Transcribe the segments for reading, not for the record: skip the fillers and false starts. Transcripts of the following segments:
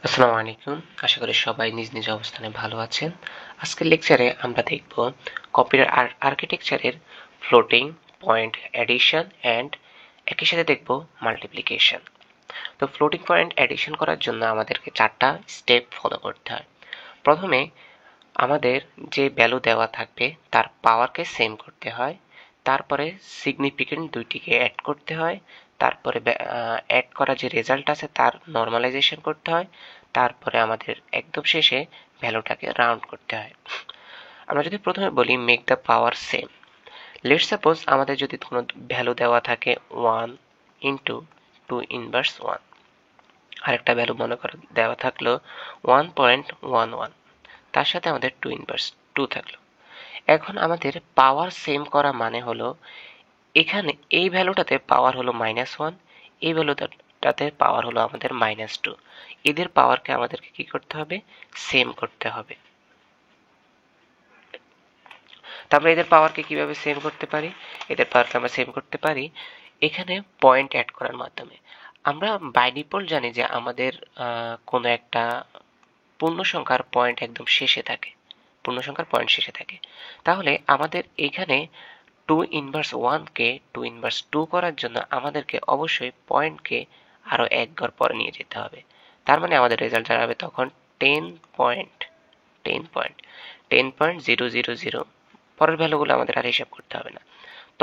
আসসালামু আলাইকুম। আশা করি সবাই নিজ নিজ অবস্থানে ভালো আছেন। আজকের লেকচারে আমরা দেখব কম্পিউটার আর্কিটেকচারের ফ্লোটিং পয়েন্ট অ্যাডিশন অ্যান্ড একই সাথে দেখব মাল্টিপ্লিকেশন। তো ফ্লোটিং পয়েন্ট অ্যাডিশন করার জন্য আমাদেরকে 4টা স্টেপ ফলো করতে হয়। প্রথমে আমাদের যে ভ্যালু দেওয়া থাকবে তার পাওয়ারকে সেম করতে হয়, তারপরে সিগনিফিকেন্ট দুইটিকে অ্যাড করতে হয়, তারপরে অ্যাড করা যে রেজাল্ট আছে তার নর্মালাইজেশন করতে হয়, তারপরে আমাদের একদম শেষে ভ্যালুটাকে রাউন্ড করতে হয়। আমরা যদি প্রথমে বলি make the power same, let's suppose আমাদের যদি কোনো ভ্যালু দেওয়া থাকে 1 ইন্টু 2 ইনভার্স 1, আরেকটা ভ্যালু মনে করো দেওয়া থাকলো 1.11, তার সাথে আমাদের 2 ইনভার্স 2 থাকলো। এখন আমাদের পাওয়ার সেম করা মানে হলো এখানে এই ভ্যালুটাতে পাওয়ার হলো -1, এই ভ্যালুটাতে পাওয়ার হলো আমাদের -2। এদের পাওয়ারকে আমাদেরকে কি করতে হবে? সেম করতে হবে। তারপরে এদের পাওয়ারকে কিভাবে সেম করতে পারি? এদের পাওয়ারকে আমরা সেম করতে পারি এখানে পয়েন্ট অ্যাড করার মাধ্যমে। আমরা বাই ডিফল্ট জানি যে আমাদের কোনো একটা পূর্ণ সংখ্যার পয়েন্ট একদম শেষে থাকে, পূর্ণ সংখ্যার পয়েন্ট শেষে থাকে। তাহলে আমাদের এখানে 2 ইনভার্স 1 কে 2 ইনভার্স 2 করার জন্য আমাদেরকে অবশ্যই পয়েন্টকে আরো এক ঘর পরে নিয়ে যেতে হবে। তার মানে আমাদের রেজাল্ট দাঁড়াবে তখন 10 পয়েন্ট 10 পয়েন্ট 10.000। পরের ভ্যালুগুলো আমাদের আর হিসাব করতে হবে না।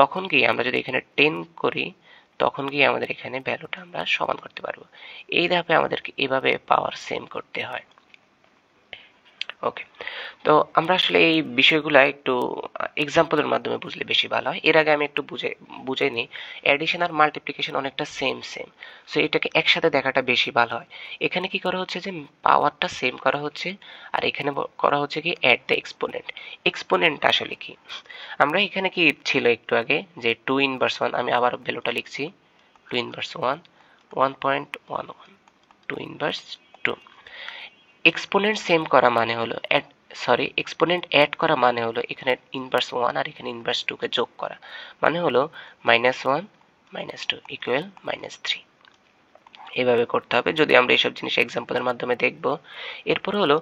তখন গিয়ে আমরা যদি এখানে 10 করি, তখন গিয়ে আমাদের এখানে ভ্যালুটা আমরা সমান করতে পারবো। এই ধাপে আমাদেরকে এভাবে পাওয়ার সেম করতে হয়। ওকে, তো আমরা আসলে এই বিষয়গুলো একটু এক্সাম্পলের মাধ্যমে বুঝলে বেশি ভালো হয়। এর আগে আমি একটু বুঝে নিই। অ্যাডিশন আর মাল্টিপ্লিকেশন অনেকটা সেম সেম, সো এটাকে একসাথে দেখাটা বেশি ভালো হয়। এখানে কি করা হচ্ছে যে পাওয়ারটা সেম করা হচ্ছে, আর এখানে করা হচ্ছে কি অ্যাড দ্য এক্সপোনেন্ট। এক্সপোনেন্ট আসলে কি, আমরা এখানে কি ছিল একটু আগে যে 2 ইনভার্স 1, আমি আবার ভ্যালুটা লিখছি 2 ইনভার্স 1 1.11 2 ইনভার্স 2। এক্সপোনেন্ট সেম করা মানে হলো এক্সপোনেন্ট অ্যাড করা মানে হলো এখানে ইনভার্স 1 আর এখানে ইনভার্স 2 কে যোগ করা, মানে হলো -1 -2 ইকুয়াল -3। এভাবে করতে হবে যদি আমরা এইসব জিনিস এক্সাম্পলের মাধ্যমে দেখব। এরপর হলো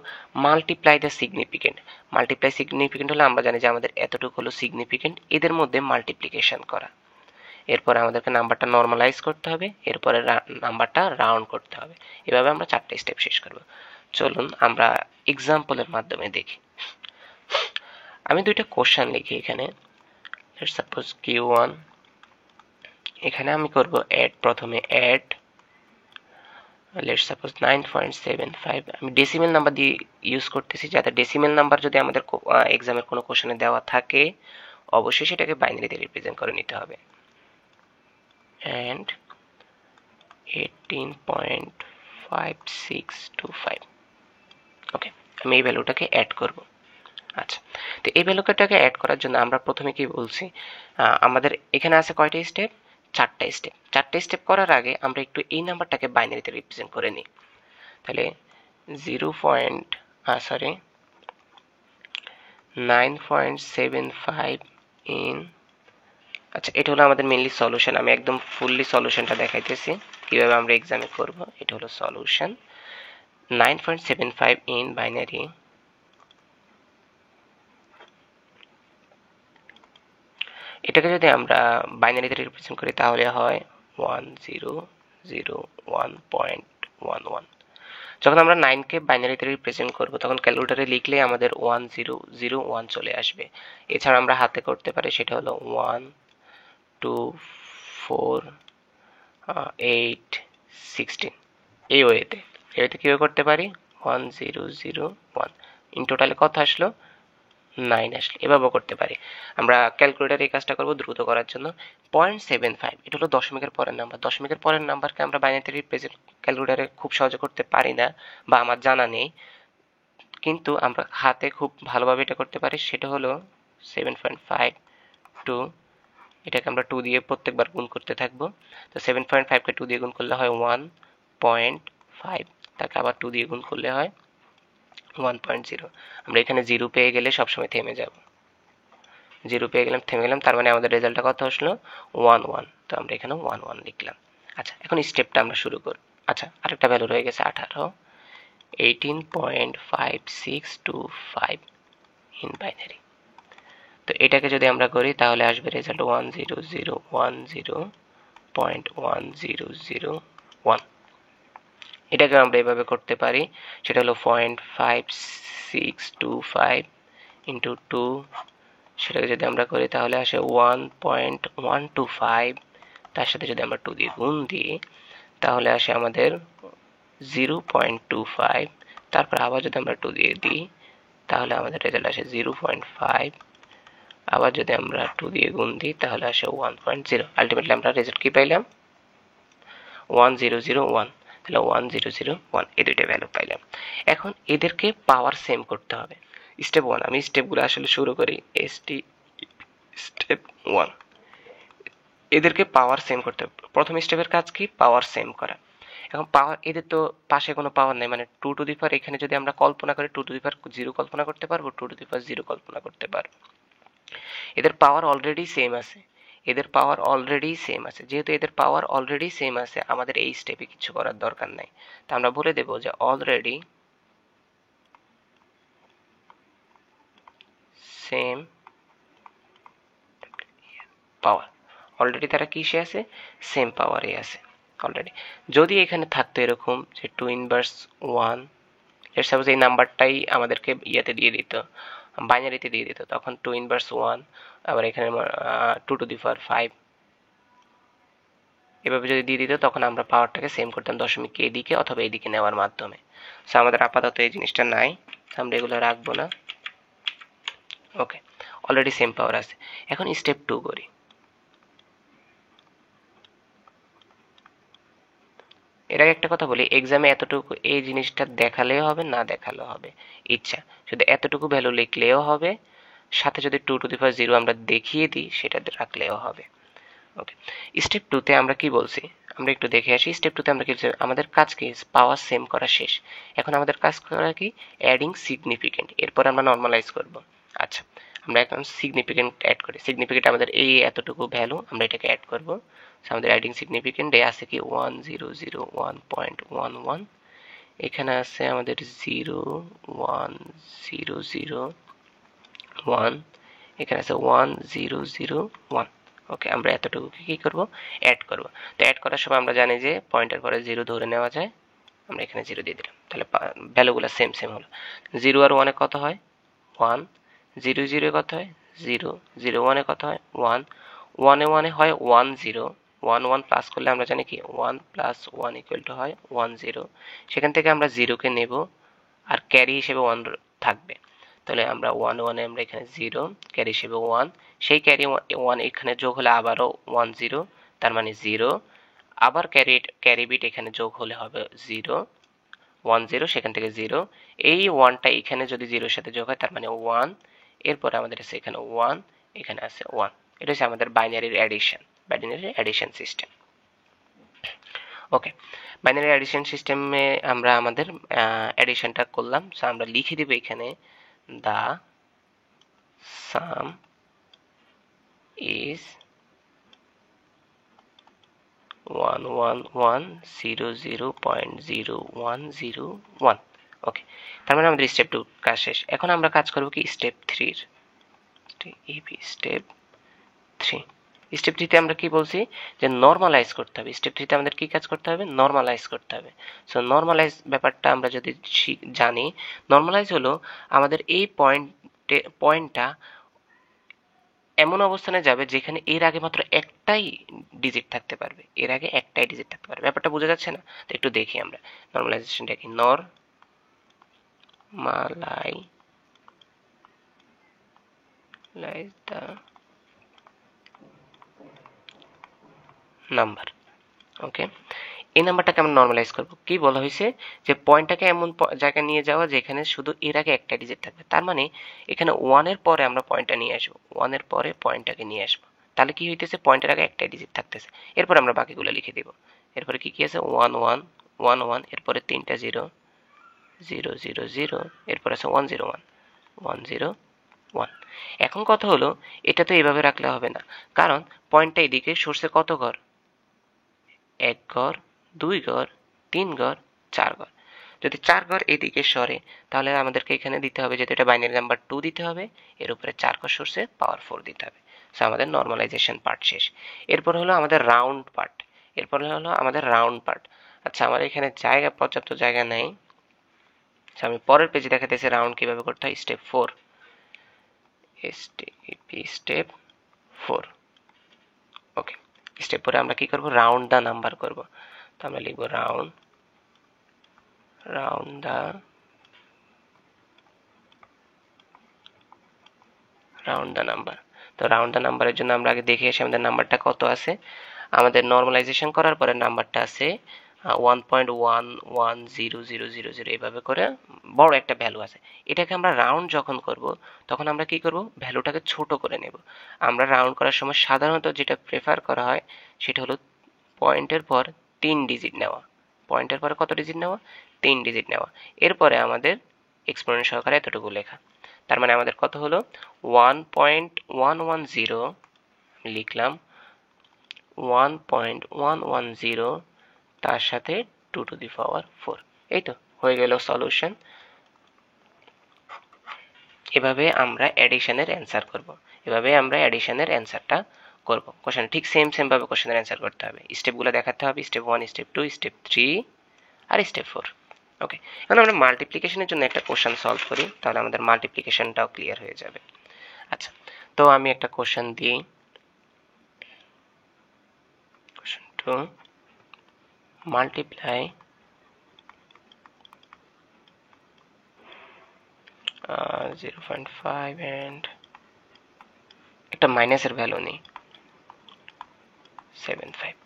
multiply the significant. Multiply significant হলো আমরা জানি যে আমাদের এতটুকু হলো সিগনিফিকেন্ট, এদের মধ্যে মাল্টিপ্লিকেশন করা। এরপর আমাদেরকে নাম্বারটা নর্মালাইজ করতে হবে, এরপরে নাম্বারটা রাউন্ড করতে হবে। এভাবে আমরা 4টে স্টেপ শেষ করব। চলুন আমরা এক্সাম্পলের মাধ্যমে দেখি। আমি দুইটা কোশ্চেন লিখি এখানে। লেটস সাপোজ Q1, এখানে আমি করব অ্যাড, প্রথমে অ্যাড লেটস সাপোজ 9.75। আমি ডেসিমেল নাম্বার দিয়ে ইউজ করতেছি, যাতে ডেসিমেল নাম্বার যদি আমাদের এক্সামের কোনো কোশ্চেনে দেওয়া থাকে অবশ্যই সেটাকে বাইনারিতে রিপ্রেজেন্ট করে নিতে হবে। অ্যান্ড 18.5625। ওকে, আমি এই ভ্যালুটাকে অ্যাড করব। আচ্ছা, তো এই ভ্যালুটাকে অ্যাড করার জন্য আমরা প্রথমে কি বলছি, আমাদের এখানে আছে কয়টা স্টেপ? 4টা স্টেপ। 4টে স্টেপ করার আগে আমরা একটু এই নাম্বারটাকে বাইনারিতে রিপ্রেজেন্ট করে নিই। তাহলে 9.75 ইন, আচ্ছা এটা হলো আমাদের মেইনলি সলিউশন। আমি একদম ফুললি সলিউশনটা দেখাইতেছি কিভাবে আমরা এক্সামে করব। এটা হলো সলিউশন। 9.75 ইন বাইনারি, এটাকে যদি আমরা বাইনারিতে রিপ্রেজেন্ট করি তাহলে হয় 1001.11। যখন আমরা 9কে বাইনারিতে রিপ্রেজেন্ট করব তখন ক্যালকুলেটরে লিখলে আমাদের 1001 চলে আসবে। এছাড়া আমরা হাতে করতে পারি, সেটা হলো 1 2 4 8 16। এই ওয়েতে কিভাবে করতে পারি 1001 ইন টোটালে কত আসলো 9 আসলে, এভাবেও করতে পারি। আমরা ক্যালকুলেটারে এই কাজটা করব দ্রুত করার জন্য। 0.75 এটা হলো দশমিকের পরের নাম্বার। দশমিকের পরের নাম্বারকে আমরা বাইনারিতে রিপ্রেজেন্ট ক্যালকুলেটারে খুব সহজে করতে পারি না, বা আমার জানা নেই, কিন্তু আমরা হাতে খুব ভালোভাবে এটা করতে পারি। সেটা হলো 7.52, এটাকে আমরা 2 দিয়ে প্রত্যেকবার গুণ করতে থাকবো। তো 7.5কে 2 দিয়ে গুণ করলে হয় 1.5, তাকে আবার 2 দিয়ে গুণ করলে হয় 1.0। আমরা এখানে 0 পেয়ে গেলে সবসময় থেমে যাব। 0 পেয়ে গেলাম, থেমে গেলাম, তার মানে আমাদের রেজাল্টটা কত আসলো 1 তো আমরা এখানে 1 লিখলাম। আচ্ছা, এখন স্টেপটা আমরা শুরু করব। আচ্ছা, আরেকটা ভ্যালু রয়ে গেছে 18। 18.5625 ইন বাইনারি। তো এটাকে যদি আমরা করি তাহলে আসবে রেজাল্ট 10010.1001। এটাকে আমরা এভাবে করতে পারি, সেটা হলো 0.5625 ইন্টু 2, সেটাকে যদি আমরা করি তাহলে আসে 1.125, তার সাথে যদি আমরা 2 দিয়ে গুণ দিই তাহলে আসে আমাদের 0.25, তারপর আবার যদি আমরা 2 দিয়ে দিই তাহলে আমাদের রেজাল্ট আসে 0.5, আবার যদি আমরা 2 দিয়ে গুণ দিই তাহলে আসে 1.0। আলটিমেটলি আমরা রেজাল্ট কি পাইলাম? 1001। তাহলে 1001 এই দুইটা ভ্যালু পাইলাম। এখন এদেরকে পাওয়ার সেম করতে হবে। স্টেপ 1, আমি স্টেপগুলো আসলে শুরু করি। স্টেপ 1, এদেরকে পাওয়ার সেম করতে হবে। প্রথম স্টেপের কাজ কি? পাওয়ার সেম করা। এখন পাওয়ার, এদের তো পাশে কোনো পাওয়ার নেই, মানে 2 টু দি পাওয়ার, এখানে যদি আমরা কল্পনা করি 2 টু দি পাওয়ার 0 কল্পনা করতে পারবো, 2 টু দি পাওয়ার 0 কল্পনা করতে পারবো। এদের পাওয়ার অলরেডি সেম আছে, এদের পাওয়ার অলরেডি সেম আছে। যেহেতু এদের পাওয়ার অলরেডি সেম আছে, আমাদের এই স্টেপে কিছু করার দরকার নাই। তা আমরা বলে দেব যে অলরেডি সেম পাওয়ার, অলরেডি তারা কিসে আছে? সেম পাওয়ারে আছে অলরেডি। যদি এখানে থাকতো এরকম যে 2 ইনভার্স 1, লেটস সাপোজ এই নাম্বারটাই আমাদেরকে ইয়াতে দিয়ে দিত, বাইনারিতে দিয়ে দিত, তখন 2 ইনভার্স 1, আবার এখানে 2 টু দি পাওয়ার 5, এভাবে যদি দিয়ে দিত তখন আমরা পাওয়ারটাকে সেম করতাম দশমিককে এদিকে অথবা এদিকে নেওয়ার মাধ্যমে। সো আমাদের আপাতত এই জিনিসটা নাই, আমরা এগুলো রাখবো না। ওকে, অলরেডি সেম পাওয়ার আছে। এখন স্টেপ 2 করি। এর আগে একটা কথা বলি, এক্সামে এতটুকু এই জিনিসটা দেখালেও হবে, না দেখালেও হবে, ইচ্ছা। শুধু এতটুকু ভ্যালু লিখলেও হবে, সাথে যদি 2 টু দি পাওয়ার 0 আমরা দেখিয়ে দিই সেটা রাখলেও হবে। ওকে, স্টেপ 2 তে আমরা কি বলছি আমরা একটু দেখে আসি। স্টেপ 2 তে আমরা কি, আমাদের কাজ কি? পাওয়ার সেম করা শেষ। এখন আমাদের কাজ করা কি? Adding significant. এরপর আমরা নরমালাইজ করব। আচ্ছা, আমরা এখন সিগনিফিকেন্ট অ্যাড করি। সিগনিফিকেন্ট আমাদের এই এতটুকু ভ্যালু, আমরা এটাকে অ্যাড করব। আমাদের অ্যাডিং সিগনিফিকেন্টে আছে কি 1001.11, এখানে আছে আমাদের 01001, এখানে আছে 1001। ওকে, আমরা এতটুকু কি করব? অ্যাড করব। তো অ্যাড করার সময় আমরা জানি যে পয়েন্টের পরে 0 ধরে নেওয়া যায়, আমরা এখানে 0 দিয়ে দিলাম, তাহলে ভ্যালুগুলো সেম সেম হলো। 0 আর 1 এ কত হয়? 1। 0 0 এ কত হয়? 0। 0 1 এ কত হয়? 1। 1 এ 1 এ হয় 1 0। 1 1 প্লাস করলে আমরা জানি কি 1 প্লাস 1 ইকুয়াল টু হয় 1 0। সেখান থেকে আমরা 0 কে নেব, আর ক্যারি হিসেবে 1 থাকবে। তাহলে আমরা 1 1 এ আমরা এখানে 0, ক্যারি হিসেবে 1, সেই ক্যারি 1 এখানে যোগ হলে আবারও 1 0, তার মানে 0, আবার ক্যারি বিট এখানে যোগ হলে হবে 0 1 0, সেখান থেকে 0, এই 1টা এখানে যদি 0 এর সাথে যোগ হয় তার মানে 1, এরপরে আমাদের আছে এখানে 1, এখানে আছে 1। এটা হচ্ছে আমাদের বাইনারির অ্যাডিশন সিস্টেম। ওকে, বাইনারি অ্যাডিশন সিস্টেমে আমরা আমাদের অ্যাডিশনটা করলাম। সো আমরা লিখে দিব এখানে the sum is 111.00101। ওকে, তার মানে আমাদের স্টেপ 2 কাজ শেষ। এখন আমরা কাজ করব কি স্টেপ 3 এর। স্টেপ 3, স্টেপ 3 তে আমরা কি বলছি? যে নরমালাইজ করতে হবে। স্টেপ 3 তে আমাদের কি কাজ করতে হবে? নরমালাইজ করতে হবে। সো নরমালাইজ ব্যাপারটা আমরা যদি জানি, নরমালাইজ হলো আমাদের এই পয়েন্টটা এমন অবস্থানে যাবে যেখানে এর আগে মাত্র একটাই ডিজিট থাকতে পারবে, এর আগে একটাই ডিজিট থাকতে পারবে। ব্যাপারটা বোঝা যাচ্ছে না? তো একটু দেখি আমরা নরমালাইজেশনটা কি। Normalise the number. ওকে, এই নাম্বারটাকে আমরা নরমালাইজ করব। কি বলা হয়েছে? যে পয়েন্টটাকে এমন জায়গায় নিয়ে যাওয়া যেখানে শুধু এর আগে একটা ডিজিট থাকবে। তার মানে এখানে 1 এর পরে আমরা পয়েন্টটা নিয়ে আসবো, 1 এর পরে পয়েন্টটাকে নিয়ে আসবো। তাহলে কি হইতেছে? পয়েন্টের আগে একটা ডিজিট থাকতেছে। এরপর আমরা বাকিগুলো লিখে দিব। এরপরে কি কি আছে? 1 1 1 1, এরপরে 3টা 0 0 0 0, এরপর আছে 1 0 1 1 0 1। এখন কথা হলো, এটা তো এইভাবে রাখলে হবে না, কারণ পয়েন্টটা এদিকে সোর্সে কত ঘর? 1 ঘর, 2 ঘর, 3 ঘর, 4 ঘর। যদি 4 ঘর এদিকে সরে তাহলে আমাদেরকে এখানে দিতে হবে, যেহেতু এটা বাইনারি নাম্বার 2 দিতে হবে, এর উপরে 4 ঘর সরছে পাওয়ার 4 দিতে হবে। সো আমাদের নর্মালাইজেশন পার্ট শেষ। এরপর হলো আমাদের রাউন্ড পার্ট। আচ্ছা, আমার এখানে পর্যাপ্ত জায়গা নেই। আমি পরের পেজে দেখাতেছি রাউন্ড কিভাবে করতে হয়। Step 4, step 4। ওকে, স্টেপ 4 আমরা কি করব, রাউন্ড দা নাম্বার করব। তো আমরা লিখব রাউন্ড দা নাম্বার। তো রাউন্ড দা নাম্বারের জন্য আমরা আগে দেখে আসি আমাদের নাম্বারটা কত আছে। আমাদের নর্মালাইজেশন করার পরে নাম্বারটা আছে 1.110000, এইভাবে করে বড় একটা ভ্যালু আছে। এটাকে আমরা রাউন্ড যখন করব তখন আমরা কি করব, ভ্যালুটাকে ছোট করে নেব। আমরা রাউন্ড করার সময় সাধারণত যেটা প্রেফার করা হয় সেটা হলো পয়েন্টের পর 3 ডিজিট নেওয়া। পয়েন্টের পরে কত ডিজিট নেওয়া, 3 ডিজিট নেওয়া। এরপরে আমাদের এক্সপোনেন্ট সহকারে এতটুকু লেখা। তার মানে আমাদের কত হলো 1.110, লিখলাম 1.110, তার সাথে 2 টু দি পাওয়ার 4। এই তো হয়ে গেল সলিউশন। এভাবে আমরা অ্যাডিশনের অ্যান্সার করব। কোশ্চেন ঠিক সেম ভাবে কোশ্চেনের অ্যান্সার করতে হবে। স্টেপগুলো দেখাতে হবে, স্টেপ 1, স্টেপ 2, স্টেপ 3 আর স্টেপ 4। ওকে, এখন আমরা মাল্টিপ্লিকেশনের জন্য একটা কোশ্চেন সলভ করি, তাহলে আমাদের মাল্টিপ্লিকেশনটাও ক্লিয়ার হয়ে যাবে। আচ্ছা, তো আমি একটা কোশ্চেন দিই। কোশ্চেন 2, মাল্টিপ্লাই 0.5 and একটা মাইনাসের ভ্যালু নেই 75।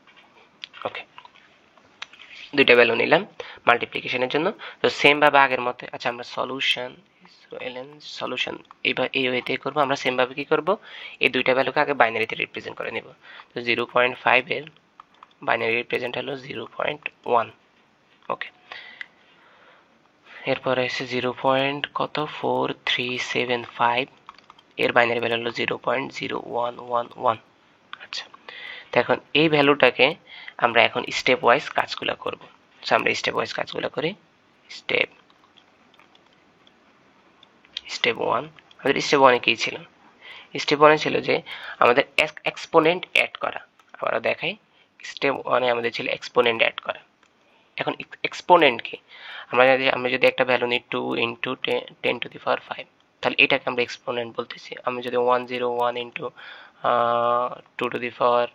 ওকে, দুইটা ভ্যালু নিলাম মাল্টিপ্লিকেশনের জন্য। তো সেম ভাবে আগের মতো, আচ্ছা আমরা সলিউশন এই ওয়েতে করবো। আমরা সেম ভাবে কি করব, এই দুইটা ভ্যালুকে আগে বাইনারিতে রিপ্রেজেন্ট করে নেব। তো 0.5 এর বাইনারি রিপ্রেজেন্ট হলো 0.1। ওকে, এরপরে এসে 0.4375, এর বাইনারি ভ্যালু হলো 0.0111। আচ্ছা, তো এখন এই ভ্যালুটাকে আমরা এখন স্টেপ ওয়াইজ কাজগুলো করব। সো আমরা স্টেপ ওয়াইজ কাজগুলো করি। স্টেপ 1, আমাদের স্টেপ 1 এ কি ছিল? স্টেপ 1 এ ছিল যে আমাদের এক্সপোনেন্ট অ্যাড করা। আবারও দেখাই, স্টেপ 1 এ আমাদের ছিল এক্সপোনেন্ট অ্যাড করা। এখন এক্সপোনেন্ট কি, আমরা যদি একটা ভ্যালু নিই 2 ইন্টু 10 টু দি পাওয়ার 5, তাহলে এটাকে আমরা এক্সপোনেন্ট বলতেছি। আমি যদি 101 into 2 to the power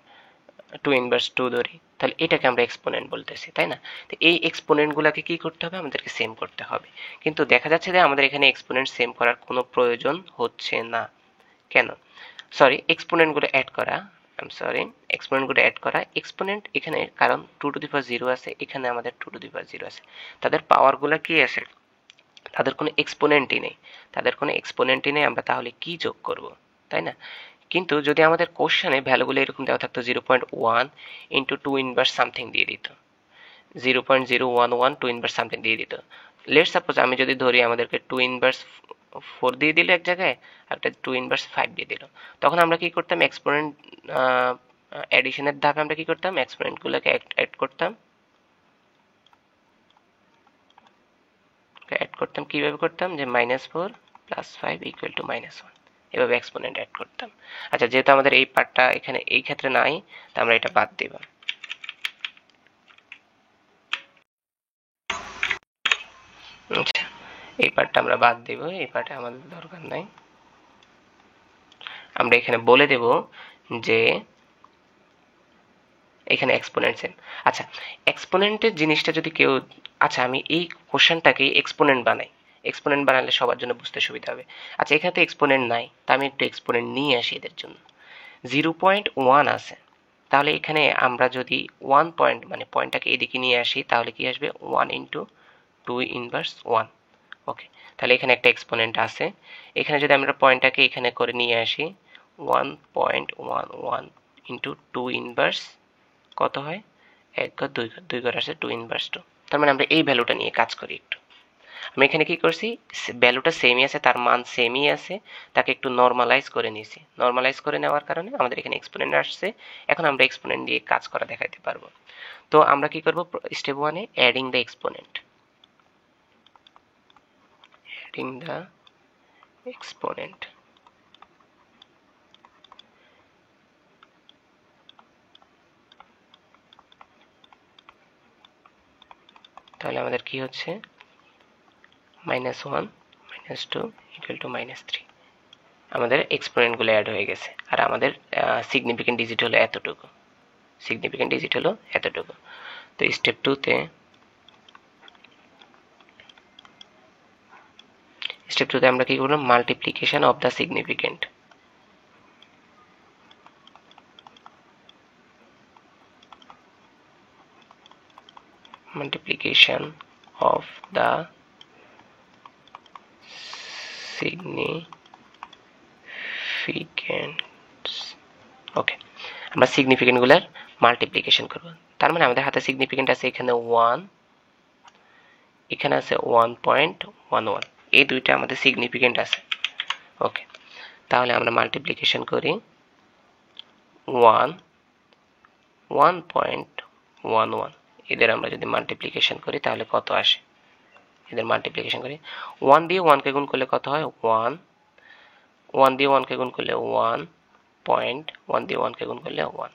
2 inverse 2 ধরি, তাহলে এটাকে আমরা এক্সপোনেন্ট বলতেছি, তাই না? তো এই এক্সপোনেন্টগুলোকে কি করতে হবে, আমাদেরকে সেম করতে হবে। কিন্তু দেখা যাচ্ছে যে আমাদের এখানে এক্সপোনেন্ট সেম করার কোনো প্রয়োজন হচ্ছে না। কেন? এক্সপোনেন্টগুলো অ্যাড করা, এক্সপোনেন্ট এখানে, কারণ 2 টু দি পাওয়ার 0 আছে, এখানে আমাদের 2 টু দি পাওয়ার 0 আছে। তাদের পাওয়ারগুলো কি আছে? তাদের কোনো এক্সপোনেন্টই নেই। আমরা তাহলে কি যোগ করব, তাই না? কিন্তু যদি আমাদের কোশ্চেনে ভ্যালুগুলো এরকম দেওয়া থাকতো 0.1 ইন্টু 2 ইনভার্স সামথিং দিয়ে দিত, 0.011 2 ইনভার্স সামথিং দিয়ে দিত। লেটস সাপোজ আমি যদি ধরি আমাদেরকে 2 ইনভার্স 4 দিয়ে দিল এক জায়গায়, একটা 2 ইনভার্স 5 দিয়ে দিল, তখন আমরা কি করতাম, এক্সপোনেন্ট অ্যাডিশনের ধাপে আমরা কি করতাম, এক্সপোনেন্টগুলোকে অ্যাড করতাম। কিভাবে করতাম, যে -4 + 5 = -1, এভাবে এক্সপোনেন্ট অ্যাড করতাম। আচ্ছা, যেহেতু আমাদের এই পার্টটা এখানে এই ক্ষেত্রে নাই, তো আমরা এটা বাদ দিব। আচ্ছা, এই পার্টটা আমরা বাদ দিব, এই পার্টে আমাদের দরকার নাই। আমরা এখানে বলে দেব যে এখানে এক্সপোনেন্ট সেম। আচ্ছা, এক্সপোনেন্টের জিনিসটা যদি কেউ, আচ্ছা আমি এই কোশ্চেনটাকে এক্সপোনেন্ট বানালে সবার জন্য বুঝতে সুবিধা হবে। আচ্ছা, এখানে তো এক্সপোনেন্ট নাই, তা আমি একটু এক্সপোনেন্ট নিয়ে আসি এদের জন্য। 0.1 আছে, তাহলে এখানে আমরা যদি 1 পয়েন্ট মানে পয়েন্টটাকে এদিকে নিয়ে আসি, তাহলে কি আসবে, 1 ইন্টু 2 ইনভার্স 1। ওকে, তাহলে এখানে একটা এক্সপোনেন্ট আছে। এখানে যদি আমরা পয়েন্টটাকে এখানে করে নিয়ে আসি, 1.11 ইন্টু 2 ইনভার্স কত হয়, 1 ঘর 2 ঘর আসে 2 ইনভার্স 2। তার মানে আমরা এই ভ্যালুটা নিয়ে কাজ করি একটু। আমি এখানে কি করছি, ভ্যালুটা সেমই আছে, তার মান সেমই আছে, তাকে একটু নর্মালাইজ করে নিয়েছি। নর্মালাইজ করে নেওয়ার কারণে আমাদের এখানে এক্সপোনেন্ট আসছে। এখন আমরা এক্সপোনেন্ট দিয়ে কাজ করা দেখাতে পারবো। তো আমরা কি করব, step 1 A adding the exponent. writing the exponent. তাহলে আমাদের কি হচ্ছে -1 -2 = -3 আমাদের এক্সপোনেন্ট গুলো অ্যাড হয়ে গেছে আর আমাদের সিগনিফিকেন্ট ডিজিট হলো এতটুকু তো স্টেপ 2 তে আমরা কি করব মাল্টিপ্লিকেশন অফ দা সিগনিফিকেন্ট ওকে আমরা সিগনিফিকেন্ট গুলার মাল্টিপ্লিকেশন করব তার মানে আমাদের হাতে সিগনিফিকেন্ট আছে এখানে 1 এখানে আছে 1.11 এই দুইটা আমাদের সিগনিফিকেন্ট আছে ওকে তাহলে আমরা মাল্টিপ্লিকেশন করি 1.11 এদের আমরা যদি মাল্টিপ্লিকেশন করি তাহলে কত আসে এদের মাল্টিপ্লিকেশন করি 1 দিয়ে 1 কে গুণ করলে কত হয় 1 1 দিয়ে 1 কে গুণ করলে 1 দিয়ে 1 কে গুণ করলে 1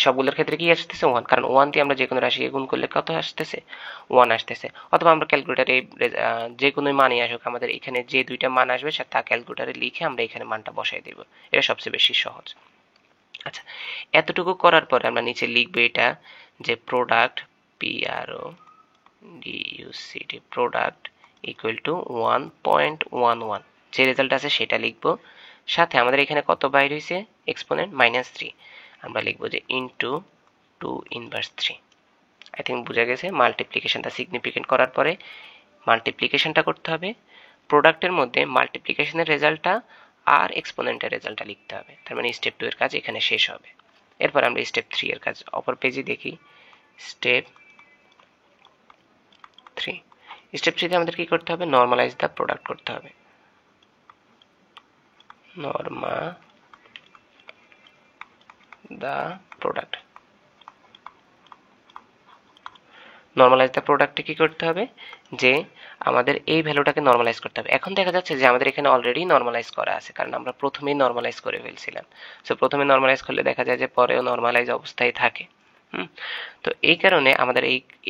সবগুলোর ক্ষেত্রে কি আসতেছে 1 কারণ 1 দিয়ে আমরা যে কোনো রাশিকে গুণ করলে কত আসতেছে 1 আসতেছে অথবা আমরা ক্যালকুলেটরে যে কোনো মানই আসুক আমাদের এখানে যে দুইটা মান আসবে তা ক্যালকুলেটরে লিখে আমরা এখানে মানটা বসাই দেব এটা সবচেয়ে বেশি সহজ আচ্ছা এতটুকু করার পরে আমরা নিচে লিখব এটা যে product PRODUCT product equal to 1.11 যে রেজাল্ট আছে সেটা লিখব সাথে আমাদের এখানে কত বাইর হইছে এক্সপোনেন্ট -3 আমরা লিখব যে ইনটু 2 ইনভার্স 3 আই থিংক বুঝা গেছে মাল্টিপ্লিকেশনটা সিগনিফিকেন্ট করার পরে মাল্টিপ্লিকেশনটা করতে হবে প্রোডাক্টের মধ্যে মাল্টিপ্লিকেশনের রেজাল্টটা আর এক্সপোনেন্টের রেজাল্টটা লিখতে হবে তার মানে স্টেপ 2 এর কাজ এখানে শেষ হবে এরপর আমরা স্টেপ 3 এর কাজ অপর পেজে দেখি স্টেপ 3 তে আমাদের কি করতে হবে নরমালাইজ দা প্রোডাক্ট করতে হবে নরমালাইজ দা প্রোডাক্টে কি করতে হবে যে আমাদের এই ভ্যালুটাকে নরমালাইজ করতে হবে এখন দেখা যাচ্ছে যে আমাদের এখানে অলরেডি নরমালাইজ করা আছে কারণ আমরা প্রথমেই নরমালাইজ করে ফেলছিলাম সো প্রথমে নরমালাইজ করলে দেখা যায় যে পরেও নরমালাইজ অবস্থায় থাকে তো এই কারণে আমাদের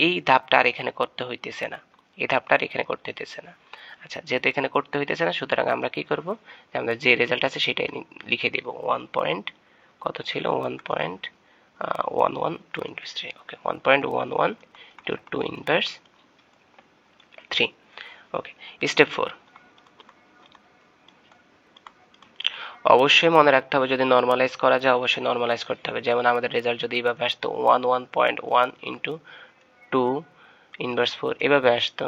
এই ধাপটা আর এখানে করতে হইতেছে না আচ্ছা যেহেতু এখানে করতে হইতেছে না সুতরাং আমরা কি করব আমরা যে রেজাল্ট আছে সেটাই লিখে দেব 1 পয়েন্ট কত ছিল 1.11 2 inverse 3 okay 1.11 to 2 inverse 3 okay step 4 অবশ্যই মনে রাখতে হবে যদি নরমালাইজ করা যায় অবশ্যই নরমালাইজ করতে হবে যেমন আমাদের রেজাল্ট যদি এভাবে আসতো 11.1 ইনটু 2 ইনভার্স 4 এভাবে আসতো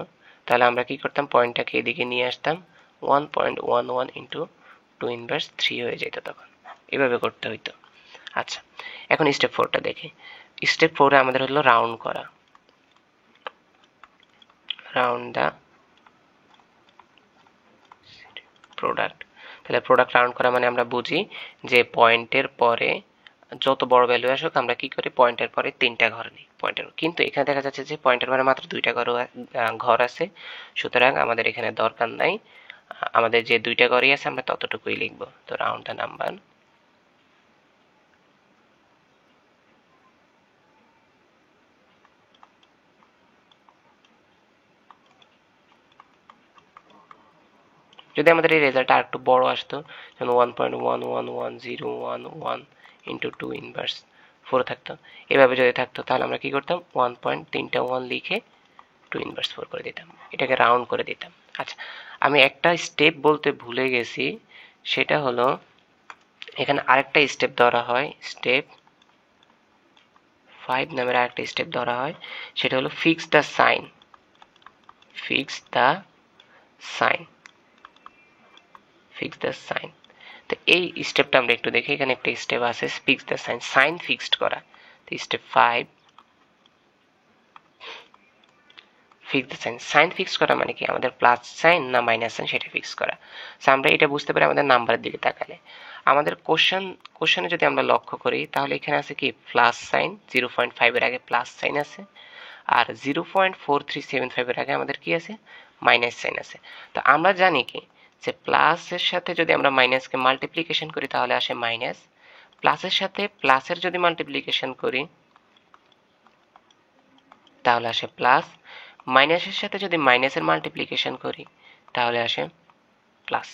তাহলে আমরা কি করতাম পয়েন্টটাকে এদিকে নিয়ে আসতাম 1.11 ইনটু 2 ইনভার্স 3 হয়ে যেত তখন এভাবে করতে হইতো আচ্ছা এখন স্টেপ 4টা দেখি স্টেপ 4 এ আমাদের হলো রাউন্ড করা রাউন্ড দা প্রোডাক্ট তাহলে প্রোডাক্ট রাউন্ড করা মানে আমরা বুঝি যে পয়েন্টের পরে যত বড় ভ্যালু আসুক আমরা কি করি পয়েন্টের পরে 3টা ঘর নিই পয়েন্টের কিন্তু এখানে দেখা যাচ্ছে যে পয়েন্টের পরে মাত্র 2টা ঘর আছে সুতরাং আমাদের এখানে দরকার নাই আমাদের যে 2টা ঘরই আছে আমরা ততটুকুই লিখব তো রাউন্ড দা নাম্বার যদি আমাদের এই রেজাল্টটা আরেকটু বড় আসতো যেমন 1.111011 ইনটু 2 ইনভার্স 4 থাকতো এভাবে যদি থাকতো তাহলে আমরা কি করতাম 1.3টা 1 লিখে 2 ইনভার্স 4 করে দিতাম এটাকে রাউন্ড করে দিতাম আচ্ছা আমি একটা স্টেপ বলতে ভুলে গেছি সেটা হলো এখানে আরেকটা স্টেপ ধরা হয় স্টেপ 5 নামের আরেকটা স্টেপ ধরা হয় সেটা হলো ফিক্স দ্য সাইন তো এই স্টেপটা আমরা একটু দেখি এখানে একটা স্টেপ আছে ফিক্স দ্য সাইন ফিক্সড করা তো step 5 fix the sign fix করা মানে কি আমাদের প্লাস সাইন না মাইনাস সাইন সেটা ফিক্স করা সো আমরা এটা বুঝতে পারি আমাদের নাম্বারের দিকে তাকালে আমাদের কোশ্চেনে যদি আমরা লক্ষ্য করি তাহলে এখানে আছে কি প্লাস সাইন 0.5 এর আগে প্লাস সাইন আছে আর 0.4375 এর আগে আমাদের কি আছে মাইনাস সাইন আছে। তো আমরা জানি কি যে প্লাসের সাথে যদি আমরা মাইনাসকে মাল্টিপ্লিকেশন করি তাহলে আসে মাইনাস, প্লাসের সাথে প্লাসের যদি মাল্টিপ্লিকেশন করি তাহলে আসে প্লাস, মাইনাসের সাথে যদি মাইনাসের মাল্টিপ্লিকেশন করি তাহলে আসে প্লাস।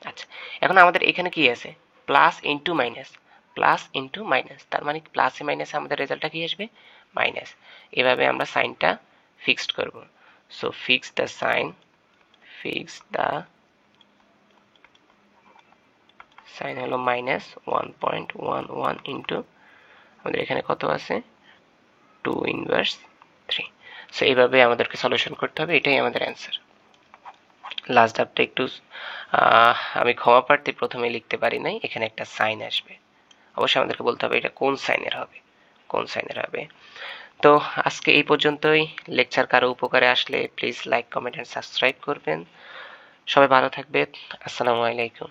আচ্ছা, এখন আমাদের এখানে কি আছে, plus into minus, plus into minus, তার মানে প্লাসে মাইনাসে আমাদের রেজাল্টটা কি আসবে, মাইনাস। এভাবে আমরা সাইনটা ফিক্সড করব। So fix the sign, fix the sign হলো -1.11 ইন্টু আমাদের এখানে কত আছে 2 ইনভার্স 3। সো এইভাবে আমাদেরকে সলিউশন করতে হবে, এটাই আমাদের অ্যান্সার। লাস্ট ধাপটা একটু আমি ক্ষমা প্রার্থী, প্রথমে লিখতে পারি নাই, এখানে একটা সাইন আসবে, অবশ্যই আমাদেরকে বলতে হবে এটা কোন সাইনের হবে, কোন সাইনের হবে। তো আজকে এই পর্যন্তই। লেকচার কারো উপকারে আসলে please like, comment and subscribe করবেন। সবাই ভালো থাকবেন। আসসালামু আলাইকুম।